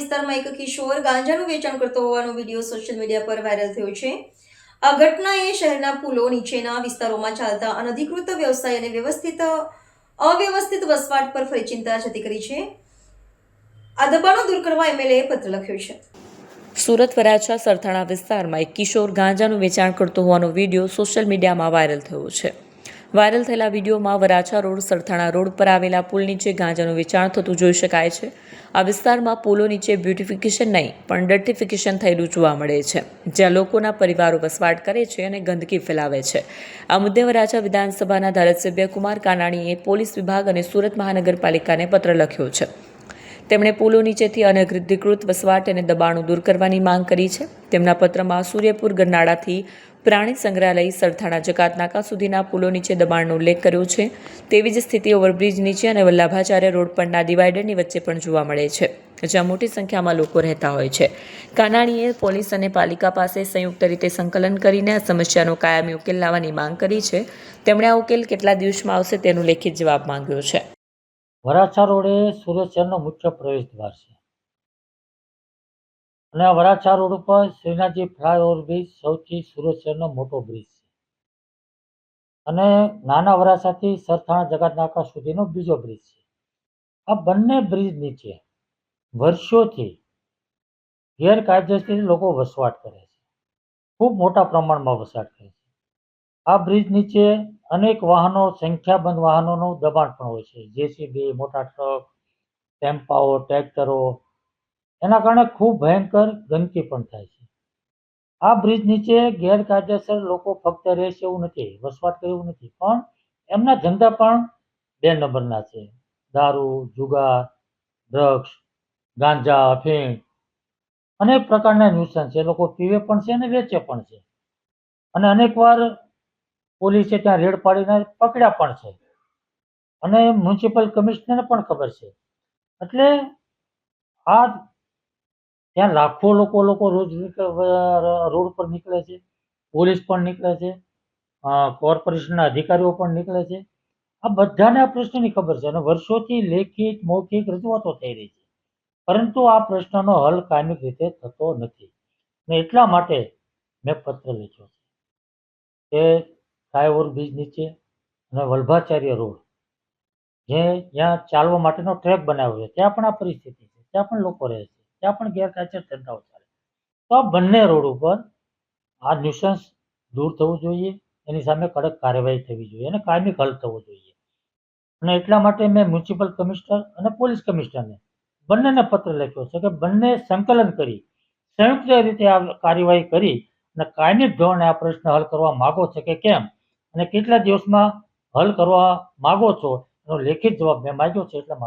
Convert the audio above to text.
વિસ્તારમાં એક કિશોર ગાંજાનું વેચાણ કરતો હોવાનો વિડીયો સોશિયલ મીડિયા પર વાયરલ થયો છે. આ ઘટનાએ શહેરના પુલો નીચેના વિસ્તારોમાં ચાલતા અનધિકૃત વ્યવસાય અને અવ્યવસ્થિત વસવાટ પર ફરી ચિંતા જતી કરી છે. આ દબાણો દૂર કરવા એમએલએ પત્ર લખ્યો છે. સુરત વરાછા સરથાણા વિસ્તારમાં એક કિશોર ગાંજાનું વેચાણ કરતો હોવાનો વિડીયો સોશિયલ મીડિયામાં વાયરલ થયો છે. વાયરલ થયેલા વિડીયોમાં વરાછા રોડ સરથાણા રોડ પર આવેલા પુલ નીચે ગાંજાનું વેચાણ થતું જોઈ શકાય છે. આ વિસ્તારમાં પુલો નીચે બ્યુટિફિકેશન નહીં પણ ડર્ટિફિકેશન થયેલું જોવા મળે છે, જ્યાં લોકોના પરિવારો વસવાટ કરે છે અને ગંદકી ફેલાવે છે. આ મુદ્દે વરાછા વિધાનસભાના ધારાસભ્ય કુમાર કાનાણીએ પોલીસ વિભાગ અને સુરત મહાનગરપાલિકાને પત્ર લખ્યો છે. તેમણે પુલો નીચેથી અનધિકૃત વસવાટ અને દબાણો દૂર કરવાની માંગ કરી છે. તેમના પત્રમાં સૂર્યપુર ગરનાળાથી પ્રાણી સંગ્રહાલય સરથાણા જકાતનાકા સુધીના પુલો નીચે દબાણનો ઉલ્લેખ કર્યો છે. તેવી જ સ્થિતિ ઓવરબ્રિજ નીચે અને વલ્લભાચાર્ય રોડ પરના ડિવાઈડરની વચ્ચે પણ જોવા મળે છે, જ્યાં મોટી સંખ્યામાં લોકો રહેતા હોય છે. કાનાણીએ પોલીસ અને પાલિકા પાસે સંયુક્ત રીતે સંકલન કરીને આ સમસ્યાનો કાયમી ઉકેલ લાવવાની માંગ કરી છે. તેમણે આ ઉકેલ કેટલા દિવસમાં આવશે તેનો લેખિત જવાબ માંગ્યો છે. વરાછા રોડ એ સુરત શહેરનો મુખ્ય પ્રવેશ દ્વાર છે અને આ વરાછા રોડ ઉપર શ્રીનાથજી ફ્લાયઓવર બ્રિજ સૌથી સુરત શહેરનો મોટો બ્રિજ છે અને નાના વરાછાથી સરથાણા જકાતનાકા સુધીનો બીજો બ્રિજ છે. આ બંને બ્રિજ નીચે વર્ષોથી ગેરકાયદેસર લોકો વસવાટ કરે છે, ખૂબ મોટા પ્રમાણમાં વસવાટ કરે છે. આ બ્રિજ નીચે અનેક વાહનો, સંખ્યાબંધ વાહનોનું દબાણ પણ હોય છે, જેસીબી, મોટા ટ્રક, ટેમ્પાઓ, ટ્રેક્ટરો. એના કારણે ખૂબ ભયંકર ગંદકી પણ થાય છે. આ બ્રિજ નીચે ગેરકાયદેસર લોકો ફક્ત રહે છે એવું નથી, વસવાટ કરે એવું નથી, પણ એમના ધંધા પણ 2 નંબરના છે. દારૂ, જુગાર, ડ્રગ્સ, ગાંજા, અફીણ, અનેક પ્રકારના ન્યુસન્સ એ લોકો પીવે પણ છે અને વેચે પણ છે. અને અનેકવાર પોલીસે ત્યાં રેડ પાડીને પકડ્યા પણ છે અને મ્યુનિસિપલ કમિશનરને પણ ખબર છે. એટલે આ ત્યાં લાખો લોકો રોજ રોડ પર નીકળે છે, પોલીસ પણ નીકળે છે, કોર્પોરેશનના અધિકારીઓ પણ નીકળે છે. આ બધાને આ પ્રશ્નની ખબર છે અને વર્ષોથી લેખિત મૌખિક રજૂઆતો થઈ રહી છે, પરંતુ આ પ્રશ્નનો હલ કાયમી રીતે થતો નથી. ને એટલા માટે મેં પત્ર લખ્યો છે કે ફ્લાયઓવર બ્રિજ નીચે અને વલ્લભાચાર્ય રોડ જ્યાં ચાલવા માટેનો ટ્રેક બનાવ્યો છે ત્યાં પણ આ પરિસ્થિતિ છે, ત્યાં પણ લોકો રહે છે, ત્યાં પણ ગેરકાયદેસર ધંધાઓ ચાલે. તો આ બંને રોડ ઉપર આ ન્યુસન્સ દૂર થવું જોઈએ, એની સામે કડક કાર્યવાહી થવી જોઈએ અને કાયમી હલ થવો જોઈએ. અને એટલા માટે મેં મ્યુનિસિપલ કમિશનર અને પોલીસ કમિશનરને બંનેને પત્ર લખ્યો છે કે બંને સંકલન કરી સંયુક્ત રીતે આ કાર્યવાહી કરી અને કાયમી ધોરણે આ પ્રશ્ન હલ કરવા માગો છે કે કેમ અને કેટલા દિવસમાં હલ કરવા માગો છો એનો લેખિત જવાબ મેં માંગ્યો છે. એટલા માટે